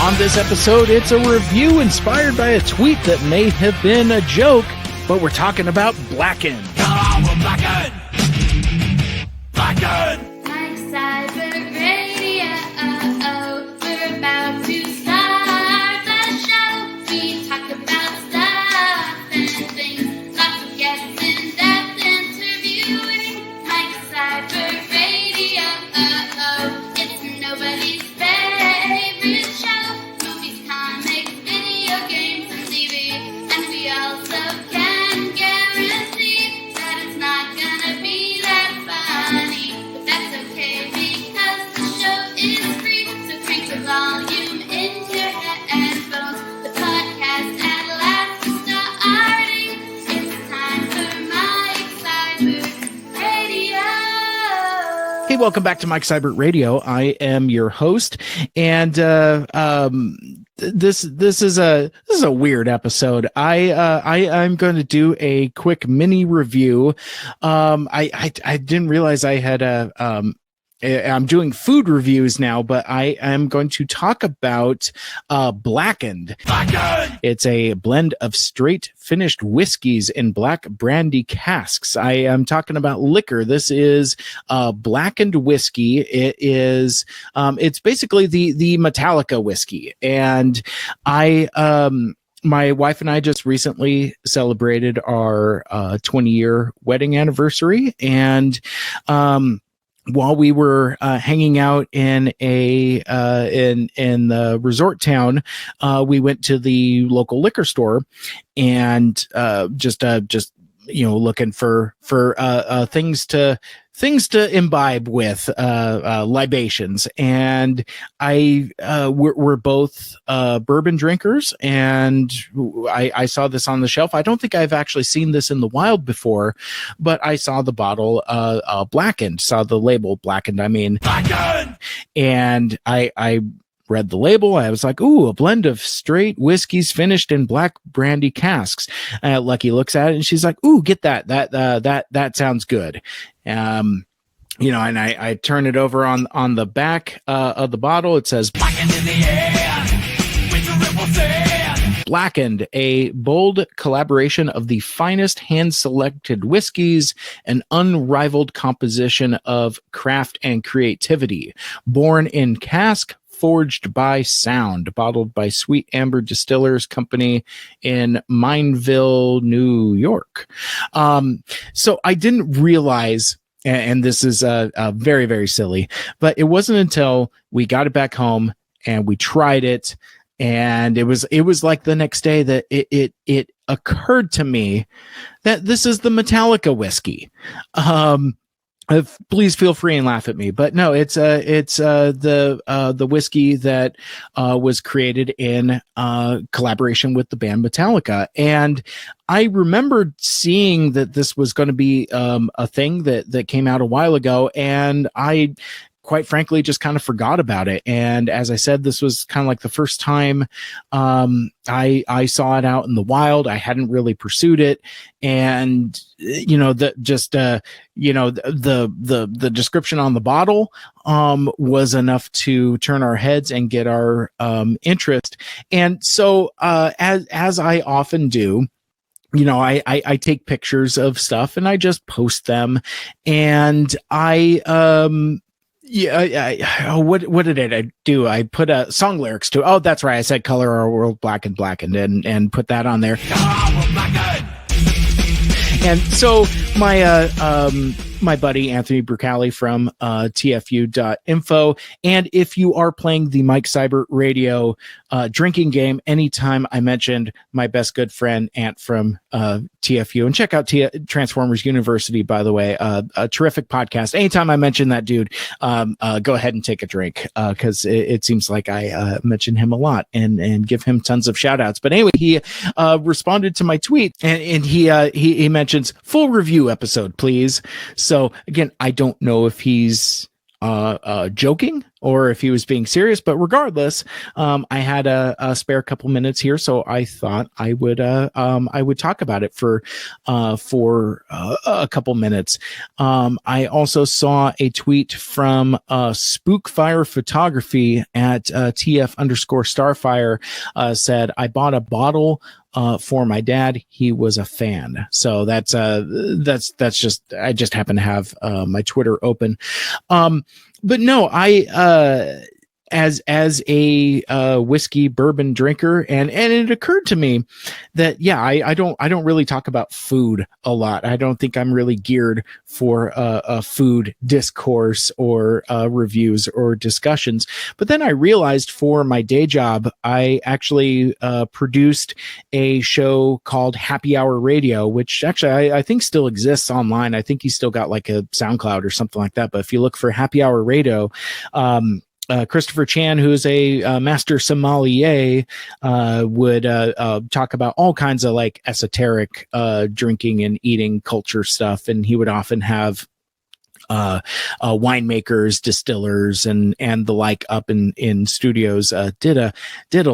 On this episode, it's a review inspired by a tweet that may have been a joke, but we're talking about Blackened. Come on, we're Blackened! Blackened! Like cyber radio, we're about to start the show. We talk about stuff and things, lots of guests, in-depth interviewing. Like cyber radio, it's nobody's favorite show. Movies, comics, video games, and TV, and we also can guarantee that it's not gonna be that funny, but that's okay because the show is free. So crank the volume into your headphones. The podcast at last is starting. It's time for Mike Cyber Radio. Hey, welcome back to Mike Cybert Radio. I am your host, and this is a weird episode. I'm going to do a quick mini review. I didn't realize I had I'm doing food reviews now, but I am going to talk about Blackened. Blackened! It's a blend of straight finished whiskeys in black brandy casks. I am talking about liquor. This is Blackened whiskey. It is it's basically the Metallica whiskey, and my wife and I just recently celebrated our 20-year wedding anniversary, and while we were hanging out in a in the resort town, we went to the local liquor store and just looking for things to imbibe with, libations. And we're both bourbon drinkers, and I saw this on the shelf. I don't think I've actually seen this in the wild before, but I saw the bottle Blackened, saw the label Blackened, Blackened! and I read the label. I was like, ooh, a blend of straight whiskeys finished in black brandy casks. Lucky looks at it and she's like, ooh, get that. That sounds good. And I turn it over on the back of the bottle. It says Blackened in the air! Winter ripple sand! Blackened, a bold collaboration of the finest hand-selected whiskeys, an unrivaled composition of craft and creativity. Born in cask, forged by sound, bottled by Sweet Amber Distillers Company in Mineville, New York. So I didn't realize, and this is very, very silly, but it wasn't until we got it back home and we tried it, and it was like the next day that it occurred to me that this is the Metallica whiskey. Please feel free and laugh at me, but no, it's the whiskey that was created in collaboration with the band Metallica. And I remembered seeing that this was going to be a thing that came out a while ago, and I quite frankly just kind of forgot about it. And as I said, this was kind of like the first time I saw it out in the wild. I hadn't really pursued it, and the description on the bottle was enough to turn our heads and get our interest. And so as I often do, I take pictures of stuff and I just post them, and what did I do? I put song lyrics to. Oh, that's right. I said "Color Our World Blackened, Blackened," and put that on there. And so my buddy Anthony Brucali from tfu.info, and if you are playing the Mike Cybert Radio drinking game, anytime I mentioned my best good friend Ant from TFU, and check out Transformers University, by the way, a terrific podcast. Anytime I mention that dude, go ahead and take a drink, because it seems like I mention him a lot and give him tons of shout outs. But anyway, he responded to my tweet, and he mentions full review episode, please. So again, I don't know if he's joking or if he was being serious. But regardless, I had a spare couple minutes here, so I thought I would talk about it for a couple minutes. I also saw a tweet from Spookfire Photography at TF_Starfire, said, I bought a bottle for my dad. He was a fan. So that's just, I just happen to have my Twitter open. But no, as a whiskey bourbon drinker, and it occurred to me that I don't really talk about food a lot. I don't think I'm really geared for a food discourse or reviews or discussions. But then I realized for my day job, I actually produced a show called Happy Hour Radio, which actually I think still exists online. I think he's still got like a SoundCloud or something like that. But if you look for Happy Hour Radio, Christopher Chan, who is a master sommelier, would talk about all kinds of like esoteric drinking and eating culture stuff, and he would often have winemakers, distillers, and the like up in studios. Did a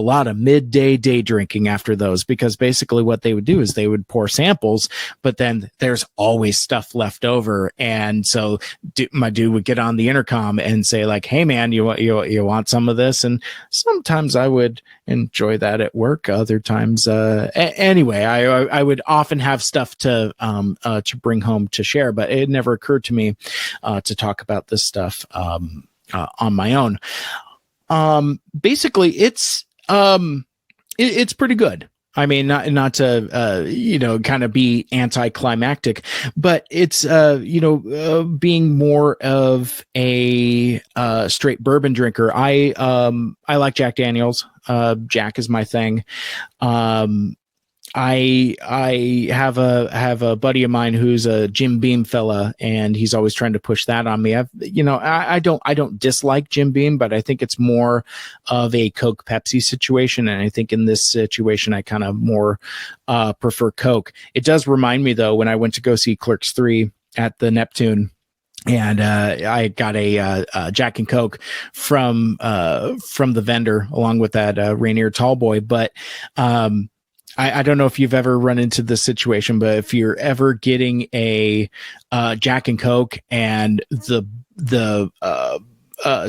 lot of midday day drinking after those, because basically what they would do is they would pour samples, but then there's always stuff left over, and so my dude would get on the intercom and say like, "Hey man, you want some of this?" And sometimes I would enjoy that at work. Other times, anyway, I would often have stuff to bring home to share, but it never occurred to me to talk about this stuff on my own. Basically, it's pretty good. I mean, not to kind of be anticlimactic, but it's being more of a straight bourbon drinker. I like Jack Daniels. Jack is my thing. I have a buddy of mine who's a Jim Beam fella, and he's always trying to push that on me. I don't dislike Jim Beam, but I think it's more of a Coke Pepsi situation. And I think in this situation, I kind of more prefer Coke. It does remind me though, when I went to go see Clerks 3 at the Neptune, and I got a Jack and Coke from the vendor along with that Rainier Tallboy. But I don't know if you've ever run into this situation, but if you're ever getting a Jack and Coke and the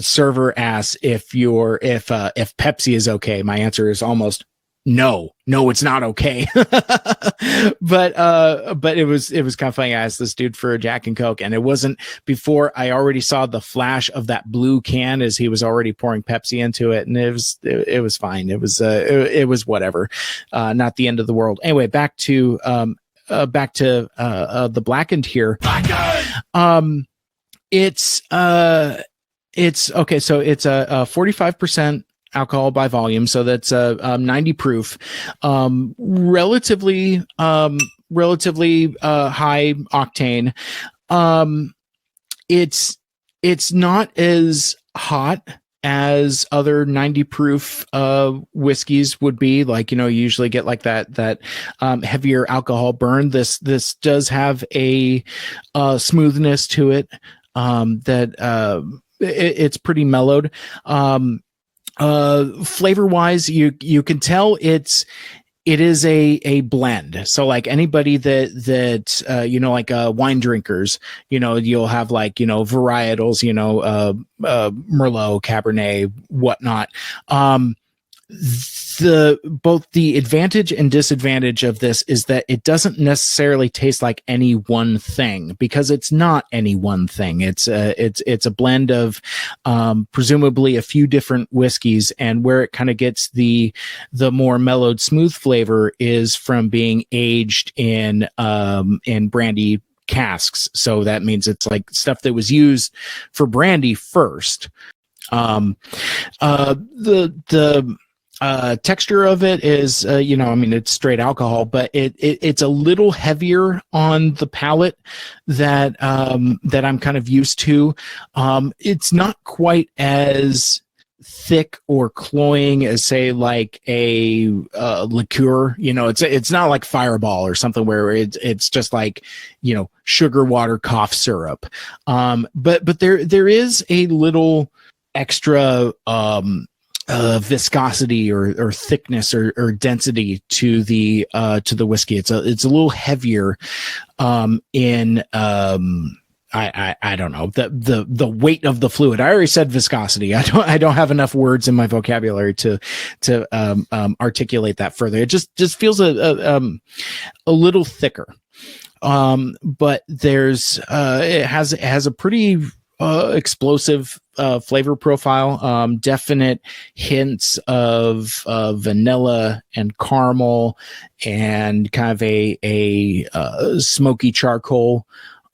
server asks if Pepsi is okay, my answer is almost no, it's not okay. But it was kind of funny. I asked this dude for a Jack and Coke, and it wasn't before I already saw the flash of that blue can as he was already pouring Pepsi into it. And it was fine. It was whatever. Not the end of the world. Anyway, back to the Blackened here. It's okay. So it's a 45% alcohol by volume, so that's 90 proof, relatively high octane. It's not as hot as other 90 proof whiskeys would be, like, you usually get like that heavier alcohol burn. This does have a smoothness to it, that it's pretty mellowed. Flavor wise, you can tell it is a blend. So like anybody that like wine drinkers, you'll have like, varietals, Merlot, Cabernet, whatnot. Both the advantage and disadvantage of this is that it doesn't necessarily taste like any one thing, because it's not any one thing. It's a blend of presumably a few different whiskeys, and where it kind of gets the more mellowed, smooth flavor is from being aged in brandy casks. So that means it's like stuff that was used for brandy first. Texture of it is, it's straight alcohol, but it's a little heavier on the palate that I'm kind of used to. It's not quite as thick or cloying as, say, like a liqueur. It's not like Fireball or something where it's just like, sugar water cough syrup. But there is a little extra viscosity or thickness or density to the whiskey. It's a little heavier in I don't know, the weight of the fluid. I already said viscosity. I don't have enough words in my vocabulary to articulate that further. It just feels a little thicker. But there's it has a pretty explosive flavor profile, definite hints of vanilla and caramel and kind of a smoky charcoal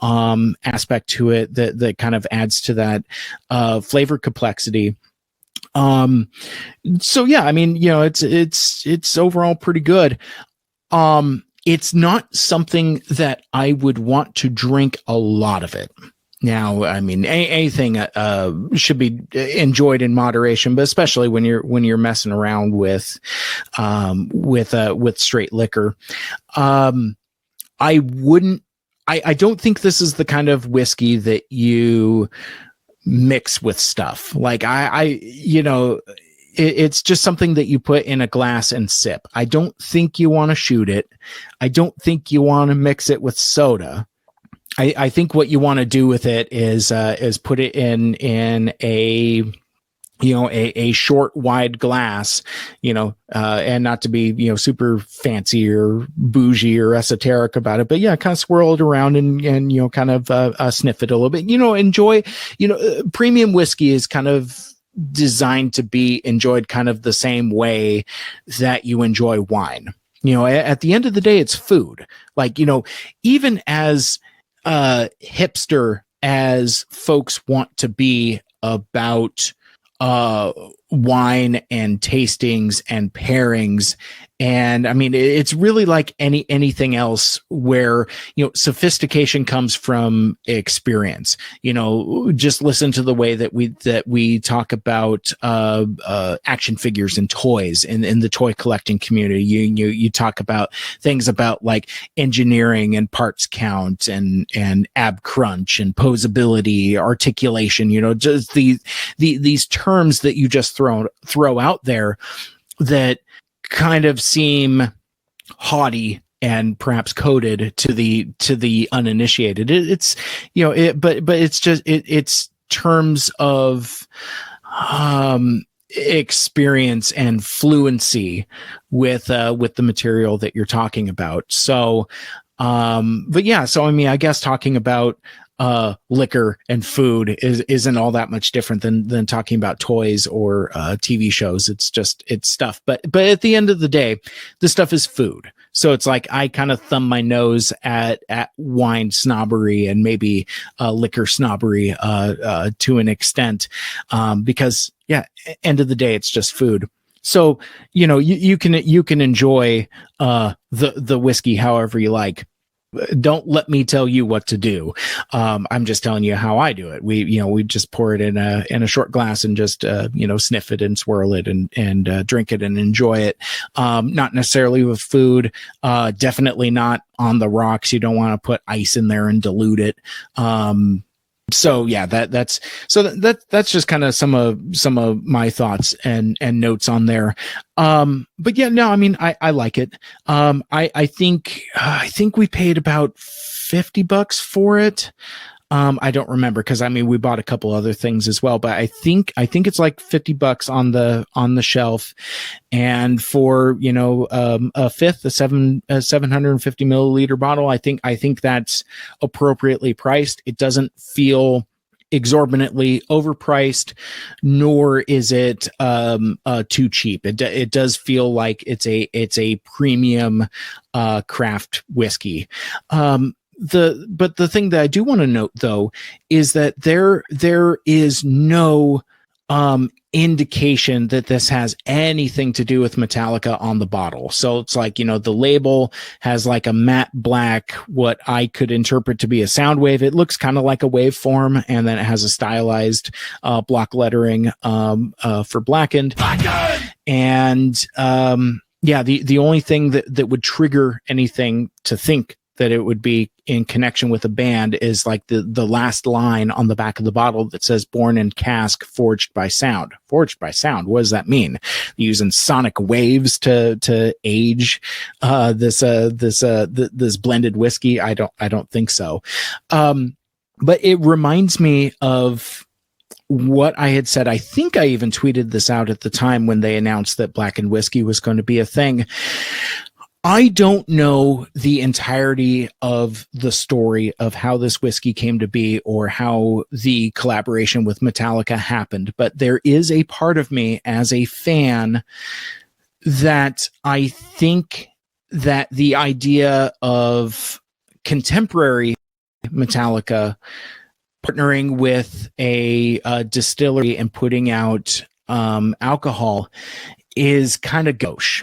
aspect to it that kind of adds to that flavor complexity. So yeah, I mean, you know, it's overall pretty good. It's not something that I would want to drink a lot of it. Now, I mean, anything should be enjoyed in moderation, but especially when you're messing around with straight liquor. I don't think this is the kind of whiskey that you mix with stuff. Like it's just something that you put in a glass and sip. I don't think you want to shoot it. I don't think you want to mix it with soda. I think what you want to do with it is put it in a short, wide glass, and not to be, super fancy or bougie or esoteric about it, but yeah, kind of swirl it around and kind of sniff it a little bit, enjoy, premium whiskey is kind of designed to be enjoyed kind of the same way that you enjoy wine. At the end of the day, it's food. Like, even as hipster as folks want to be about wine and tastings and pairings. And I mean, it's really like anything else where, sophistication comes from experience. Just listen to the way that we talk about action figures and toys in the toy collecting community. You talk about things about like engineering and parts count and ab crunch and posability, articulation, just these terms that you just throw out there that kind of seem haughty and perhaps coded to the uninitiated. It's but it's just it's terms of experience and fluency with the material that you're talking about. So but yeah, so I mean, I guess talking about liquor and food isn't all that much different than talking about toys or TV shows. It's stuff. But at the end of the day, this stuff is food. So it's like I kind of thumb my nose at wine snobbery and maybe liquor snobbery to an extent, because yeah, end of the day, it's just food. So you can enjoy the whiskey however you like. Don't let me tell you what to do. I'm just telling you how I do it. We just pour it in a short glass and just, sniff it and swirl it and drink it and enjoy it. Not necessarily with food. Definitely not on the rocks. You don't want to put ice in there and dilute it. So yeah, that's just kind of some of my thoughts and notes on there. But yeah, no, I mean, I like it. I think we paid about $50 for it. I don't remember because I mean we bought a couple other things as well, but I think it's like $50 on the shelf, and for a fifth, a 750 milliliter bottle, I think that's appropriately priced. It doesn't feel exorbitantly overpriced, nor is it too cheap. It does feel like it's a premium craft whiskey. But the thing that I do want to note though is that there is no indication that this has anything to do with Metallica on the bottle. So it's like, the label has like a matte black, what I could interpret to be a sound wave. It looks kind of like a waveform, and then it has a stylized block lettering for blackened. And yeah, the only thing that would trigger anything to think that it would be in connection with a band is like the last line on the back of the bottle that says "Born in cask, forged by sound." Forged by sound. What does that mean? Using sonic waves to age this blended whiskey? I don't think so. But it reminds me of what I had said. I think I even tweeted this out at the time when they announced that Blackened Whiskey was going to be a thing. I don't know the entirety of the story of how this whiskey came to be or how the collaboration with Metallica happened, but there is a part of me as a fan that I think that the idea of contemporary Metallica partnering with a distillery and putting out alcohol is kind of gauche.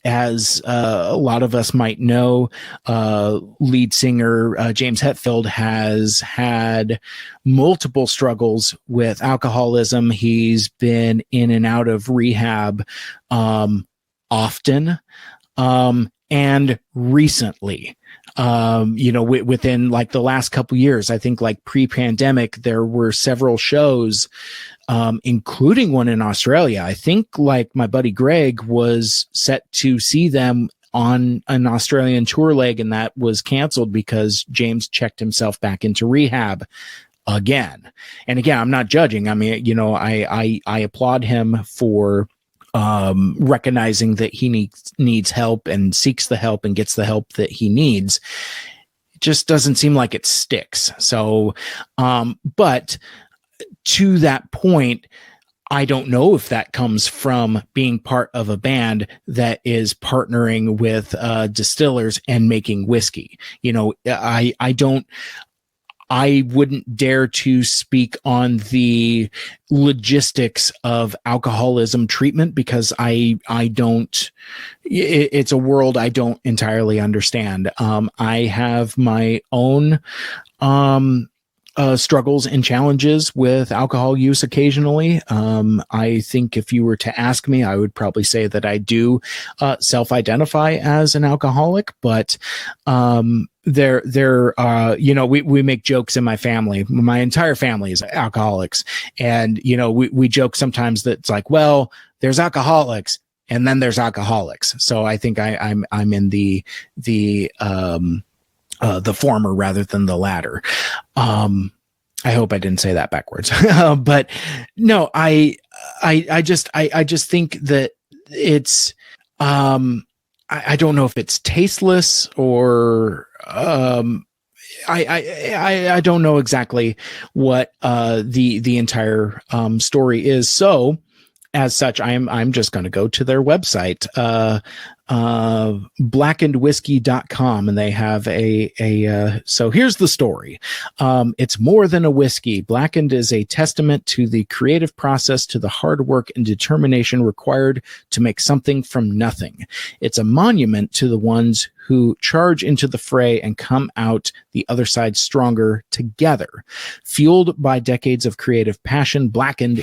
As a lot of us might know, lead singer James Hetfield has had multiple struggles with alcoholism. He's been in and out of rehab often and recently. Within like the last couple years, I think like pre-pandemic, there were several shows, including one in Australia. I think like my buddy Greg was set to see them on an Australian tour leg, and that was canceled because James checked himself back into rehab again. And again, I'm not judging. I mean, I applaud him for recognizing that he needs help and seeks the help and gets the help that he needs. It just doesn't seem like it sticks. So, but to that point, I don't know if that comes from being part of a band that is partnering with distillers and making whiskey. I wouldn't dare to speak on the logistics of alcoholism treatment because I don't, it's a world I don't entirely understand. I have my own, struggles and challenges with alcohol use occasionally. I think if you were to ask me, I would probably say that I do self-identify as an alcoholic, but we make jokes in my family. My entire family is alcoholics. And, we joke sometimes that it's like, well, there's alcoholics and then there's alcoholics. So I think I'm in the former rather than the latter. I hope I didn't say that backwards, but no, I just think that it's, I don't know if it's tasteless or, I don't know exactly what, the entire, story is. So as such, I'm just going to go to their website, blackenedwhiskey.com, and they have so here's the story. It's more than a whiskey. Blackened is a testament to the creative process, to the hard work and determination required to make something from nothing. It's a monument to the ones who charge into the fray and come out the other side stronger together. Fueled by decades of creative passion, Blackened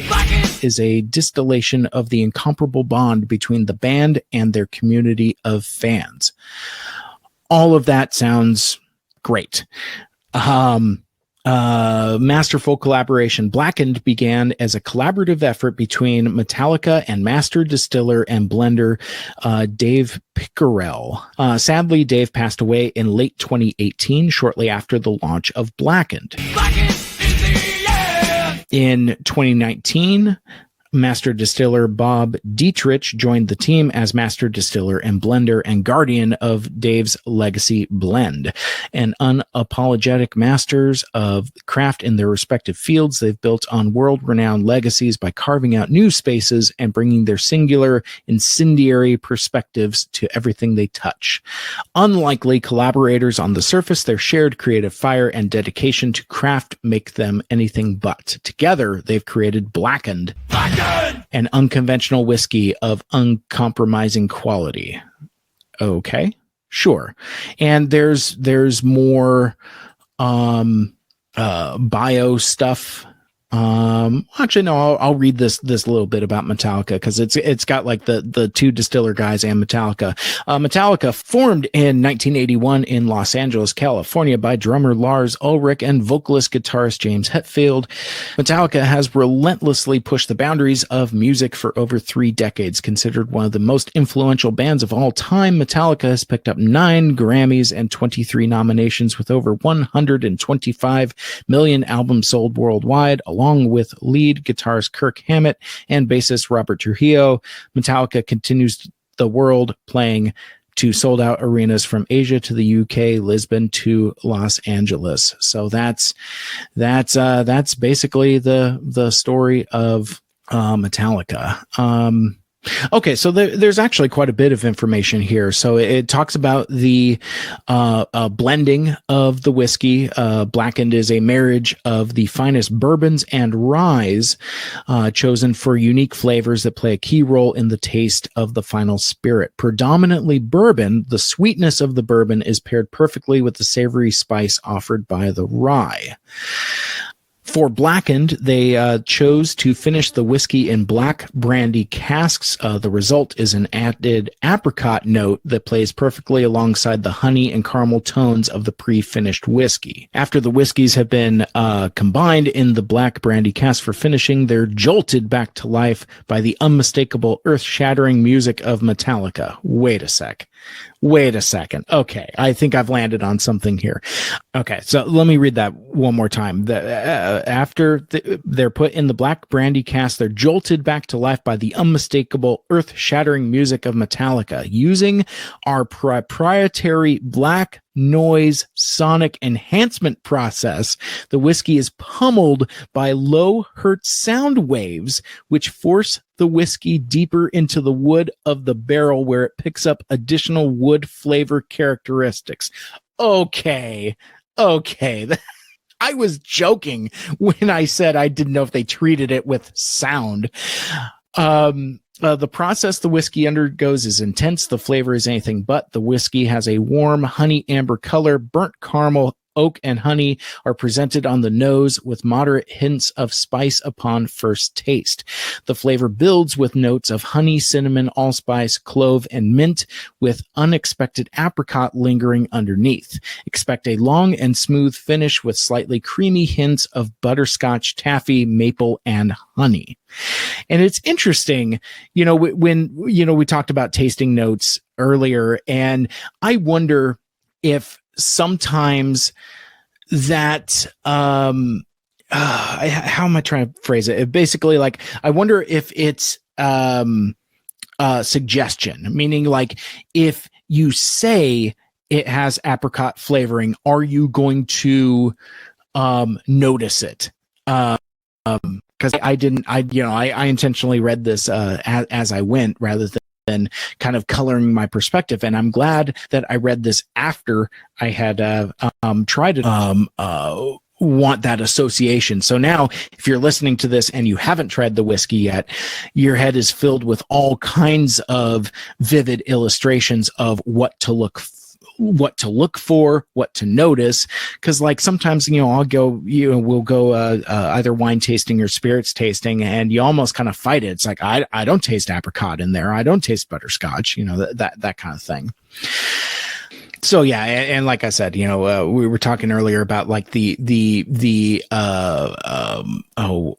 is a distillation of the incomparable bond between the band and their community of fans. All of that sounds great. Masterful collaboration. Blackened began as a collaborative effort between Metallica and master distiller and blender Dave Pickerell. Sadly, Dave passed away in late 2018, shortly after the launch of Blackened. In 2019, master distiller Bob Dietrich joined the team as master distiller and blender and guardian of Dave's legacy blend. And unapologetic masters of craft in their respective fields, they've built on world-renowned legacies by carving out new spaces and bringing their singular, incendiary perspectives to everything they touch. Unlikely collaborators on the surface, their shared creative fire and dedication to craft make them anything but. Together, they've created Blackened, an unconventional whiskey of uncompromising quality. Okay, sure. And there's more bio stuff Actually, no, I'll read this little bit about Metallica because it's got like the two distiller guys and Metallica. Metallica formed in 1981 in Los Angeles, California by drummer Lars Ulrich and vocalist guitarist James Hetfield. Metallica has relentlessly pushed the boundaries of music for over 3 decades. Considered one of the most influential bands of all time, Metallica has picked up 9 Grammys and 23 nominations with over 125 million albums sold worldwide, along with lead guitarist Kirk Hammett and bassist Robert Trujillo. Metallica continues the world, playing to sold-out arenas from Asia to the UK, Lisbon to Los Angeles. So that's basically the story of Metallica. Okay, so there's actually quite a bit of information here. So it talks about the blending of the whiskey. Blackened is a marriage of the finest bourbons and ryes, chosen for unique flavors that play a key role in the taste of the final spirit. Predominantly bourbon, the sweetness of the bourbon is paired perfectly with the savory spice offered by the rye. For Blackened, they chose to finish the whiskey in black brandy casks. The result is an added apricot note that plays perfectly alongside the honey and caramel tones of the pre-finished whiskey. After the whiskeys have been combined in the black brandy cask for finishing, they're jolted back to life by the unmistakable earth-shattering music of Metallica. Wait a second. Okay, I think I've landed on something here. Okay, so let me read that one more time. After they're put in the black brandy cask, they're jolted back to life by the unmistakable earth-shattering music of Metallica. Using our proprietary black noise sonic enhancement process, the whiskey is pummeled by low hertz sound waves, which force the whiskey deeper into the wood of the barrel, where it picks up additional wood flavor characteristics. Okay. I was joking when I said I didn't know if they treated it with sound. The process the whiskey undergoes is intense. The flavor is anything but. The whiskey has a warm honey amber color. Burnt caramel, oak, and honey are presented on the nose with moderate hints of spice upon first taste. The flavor builds with notes of honey, cinnamon, allspice, clove, and mint, with unexpected apricot lingering underneath. Expect a long and smooth finish with slightly creamy hints of butterscotch, taffy, maple, and honey. And it's interesting, when we talked about tasting notes earlier, and I wonder if sometimes that how am I trying to phrase it? Basically, like, I wonder if it's suggestion, meaning like if you say it has apricot flavoring, are you going to notice it? Because I intentionally read this as I went, rather than kind of coloring my perspective. And I'm glad that I read this after I had tried to want that association. So now, if you're listening to this and you haven't tried the whiskey yet, your head is filled with all kinds of vivid illustrations of what to look for, what to notice. Because like sometimes, I'll go, we'll go either wine tasting or spirits tasting, and you almost kind of fight it. It's like, I don't taste apricot in there. I don't taste butterscotch, that kind of thing. So yeah, and like I said, we were talking earlier about like the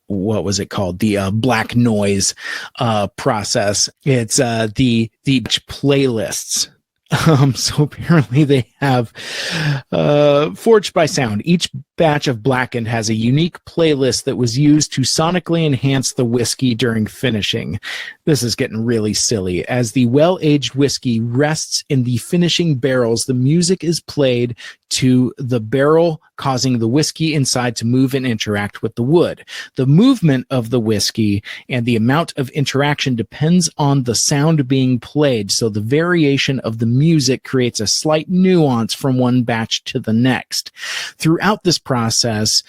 what was it called? The black noise process. It's the playlists. So apparently they have forged by sound. Each batch of Blackened has a unique playlist that was used to sonically enhance the whiskey during finishing. This is getting really silly. As the well-aged whiskey rests in the finishing barrels, the music is played to the barrel, causing the whiskey inside to move and interact with the wood. The movement of the whiskey and the amount of interaction depends on the sound being played, so the variation of the music creates a slight nuance from one batch to the next. Throughout this process,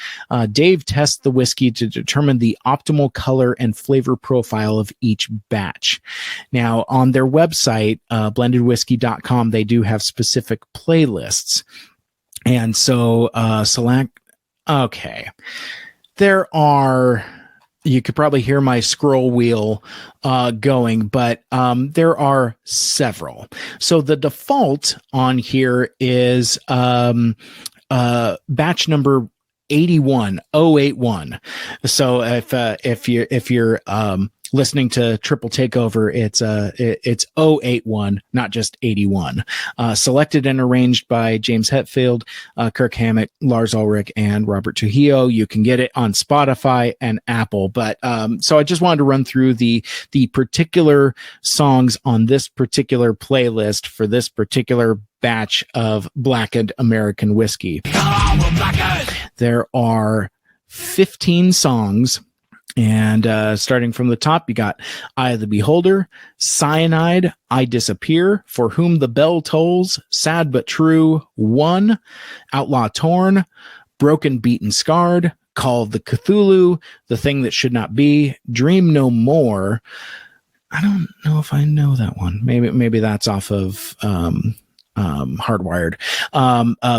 Dave tests the whiskey to determine the optimal color and flavor profile of each batch. Now, on their website, blendedwhiskey.com, they do have specific playlists. And so, select, okay. There are, you could probably hear my scroll wheel going, but there are several. So the default on here is batch number 81081. So if you're listening to Triple Takeover, it's 081, not just 81. Selected and arranged by James Hetfield, Kirk Hammett, Lars Ulrich, and Robert Trujillo. You can get it on Spotify and Apple. But so I just wanted to run through the particular songs on this particular playlist for this particular batch of Blackened American Whiskey. There are 15 songs. And starting from the top, you got Eye of the Beholder, Cyanide, I Disappear, For Whom the Bell Tolls, Sad But True, One, Outlaw Torn, Broken, Beaten, Scarred, Call of the Cthulhu, The Thing That Should Not Be, Dream No More. I don't know if I know that one. Maybe that's off of Hardwired.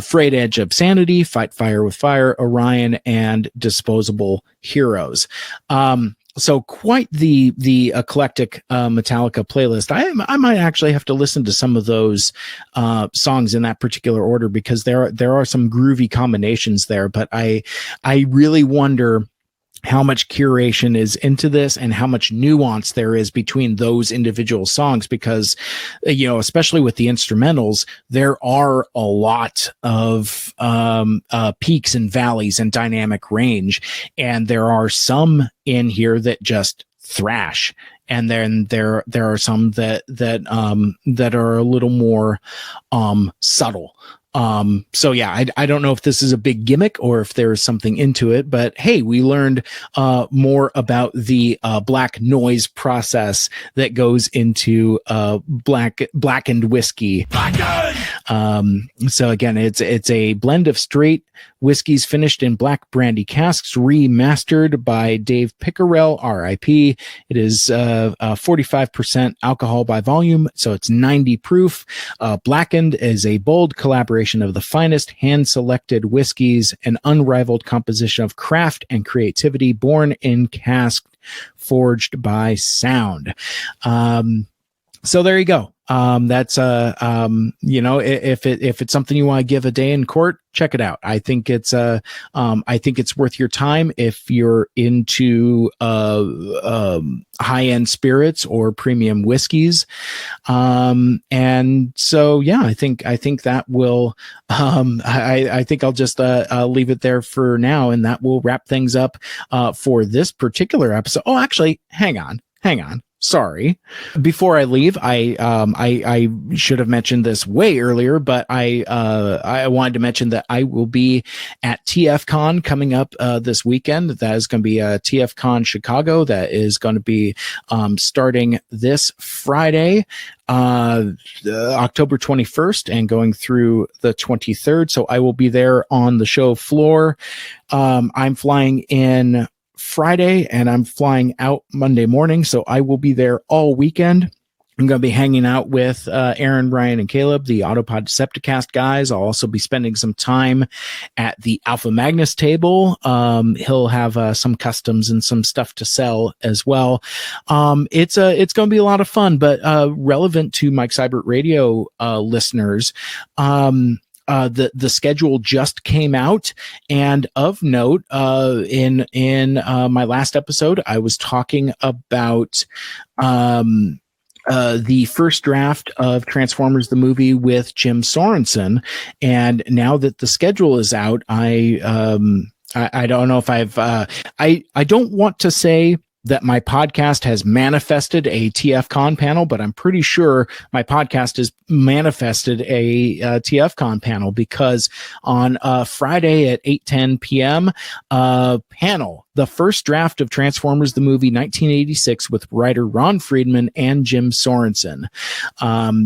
Frayed Edge of Sanity, Fight Fire with Fire, Orion, and Disposable Heroes. So quite the eclectic Metallica playlist. I might actually have to listen to some of those songs in that particular order, because there are some groovy combinations there. But I really wonder how much curation is into this and how much nuance there is between those individual songs, because, especially with the instrumentals, there are a lot of peaks and valleys and dynamic range. And there are some in here that just thrash. And then there are some that are a little more subtle. So yeah, I don't know if this is a big gimmick or if there's something into it, but hey, we learned more about the black noise process that goes into blackened whiskey. So again, it's a blend of straight whiskeys finished in black brandy casks, remastered by Dave Pickerell, R.I.P. It is 45% alcohol by volume, so it's 90 proof. Blackened is a bold collaboration of the finest hand-selected whiskeys, an unrivaled composition of craft and creativity, born in cask, forged by sound. So there you go. That's if it's something you want to give a day in court, check it out. I think it's worth your time if you're into high-end spirits or premium whiskeys. And so yeah, I think that will I think I'll just leave it there for now, and that will wrap things up for this particular episode. Oh, actually, hang on. Sorry. Before I leave, I should have mentioned this way earlier, but I wanted to mention that I will be at TFCon coming up this weekend. That is going to be TFCon Chicago. That is going to be starting this Friday, October 21st, and going through the 23rd. So I will be there on the show floor. I'm flying in Friday and I'm flying out Monday morning, so I will be there all weekend. I'm going to be hanging out with Aaron, Ryan, and Caleb, the Autopod Decepticast guys. I'll also be spending some time at the Alpha Magnus table. He'll have some customs and some stuff to sell as well. It's going to be a lot of fun, but relevant to Mike Seibert Radio listeners. The schedule just came out, and of note, in my last episode, I was talking about the first draft of Transformers the movie with Jim Sorensen, and now that the schedule is out, I don't know if I don't want to say that my podcast has manifested a TFCon panel, but I'm pretty sure my podcast has manifested a TFCon panel, because on Friday at 8:10 p.m. Panel, the first draft of Transformers the movie 1986 with writer Ron Friedman and Jim Sorensen.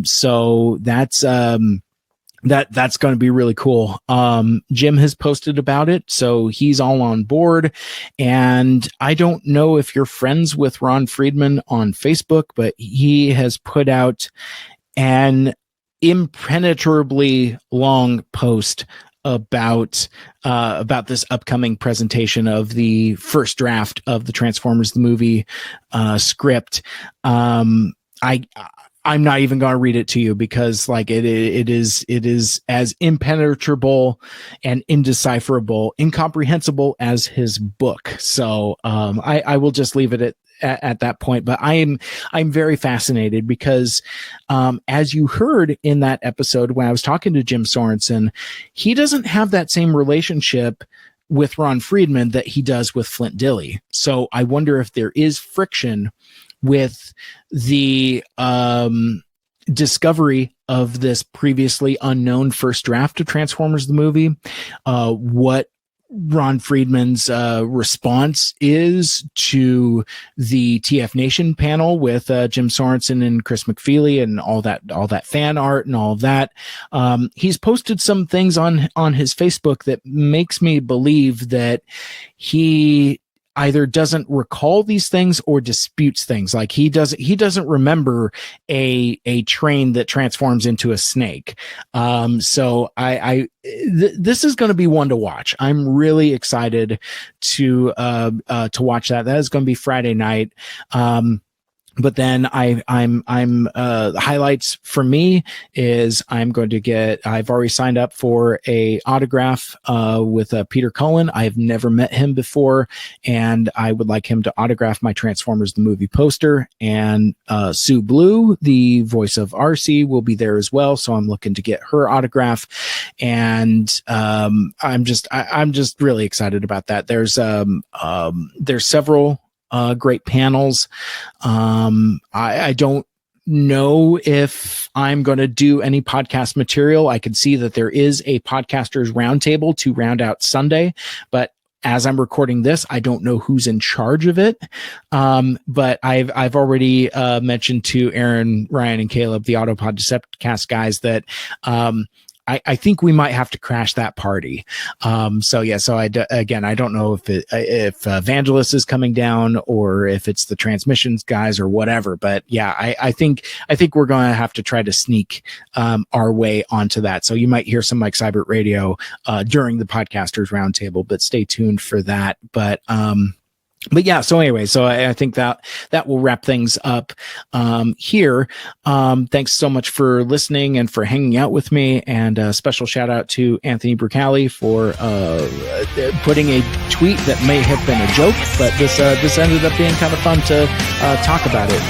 So that's going to be really cool. Jim has posted about it, so he's all on board. And I don't know if you're friends with Ron Friedman on Facebook, but he has put out an impenetrably long post about this upcoming presentation of the first draft of the Transformers the movie script. I'm not even going to read it to you because like it is as impenetrable and indecipherable, incomprehensible as his book. So I will just leave it at that point. But I'm very fascinated because as you heard in that episode when I was talking to Jim Sorensen, he doesn't have that same relationship with Ron Friedman that he does with Flint Dille. So I wonder if there is friction with the discovery of this previously unknown first draft of Transformers the movie, what Ron Friedman's response is to the TF Nation panel with Jim Sorensen and Chris McFeely and all that fan art and all of that. He's posted some things on his Facebook that makes me believe that he either doesn't recall these things or disputes things. Like he doesn't remember a train that transforms into a snake. So this is going to be one to watch. I'm really excited to watch that. That is going to be Friday night. But then I'm the highlights for me is I've already signed up for a autograph with Peter Cullen. I've never met him before, and I would like him to autograph my Transformers the movie poster. And Sue Blue, the voice of RC, will be there as well. So I'm looking to get her autograph, and I'm just really excited about that. There's several great panels. I don't know if I'm going to do any podcast material. I can see that there is a podcasters roundtable to round out Sunday, but as I'm recording this, I don't know who's in charge of it. But I've already mentioned to Aaron, Ryan, and Caleb, the Autopod Decepticast guys, that I think we might have to crash that party. So I don't know if Vangelis is coming down or if it's the transmissions guys or whatever. But yeah, I think we're going to have to try to sneak our way onto that. So you might hear some Mike Seibert radio during the podcasters roundtable, but stay tuned for that. But yeah, so anyway, so I think that will wrap things up here. Thanks so much for listening and for hanging out with me. And a special shout out to Anthony Brucali for putting a tweet that may have been a joke, but this ended up being kind of fun to talk about it,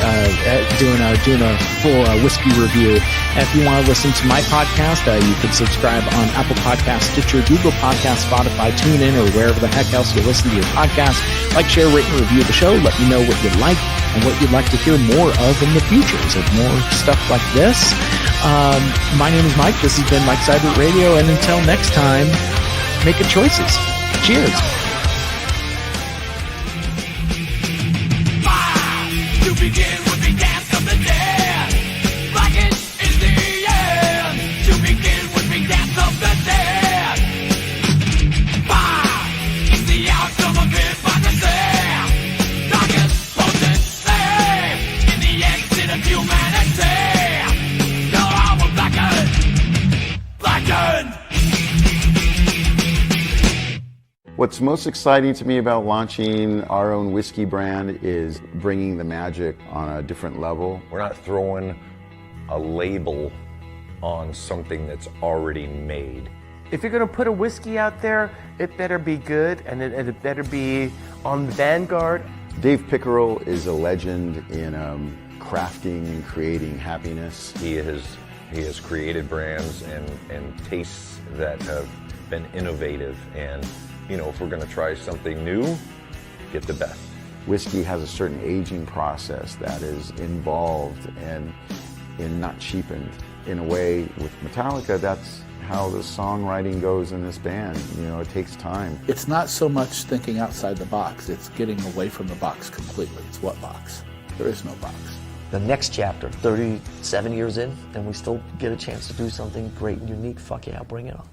doing a full whiskey review. And if you want to listen to my podcast, you can subscribe on Apple Podcasts, Stitcher, Google Podcasts, Spotify, TuneIn, or wherever the heck else you listen to your podcast. Like, share, rate, and review the show. Let me know what you like and what you'd like to hear more of in the future. Is it more stuff like this? My name is Mike. This has been Mike Seibert Radio. And until next time, make good choices. Cheers. To begin with the dance of the dead. Blackened is the end. To begin with the dance of the dead. Fire is the outcome of hypocrisy. Darkest potency in the exit of humanity. No, I will blackened. What's most exciting to me about launching our own whiskey brand is bringing the magic on a different level. We're not throwing a label on something that's already made. If you're gonna put a whiskey out there, it better be good and it better be on the vanguard. Dave Pickerel is a legend in crafting and creating happiness. He has created brands and tastes that have been innovative, and if we're gonna try something new, get the best. Whiskey has a certain aging process that is involved and not cheapened. In a way, with Metallica, that's how the songwriting goes in this band. It takes time. It's not so much thinking outside the box, it's getting away from the box completely. It's what box? There is no box. The next chapter, 37 years in, and we still get a chance to do something great and unique. Fuck yeah, bring it on.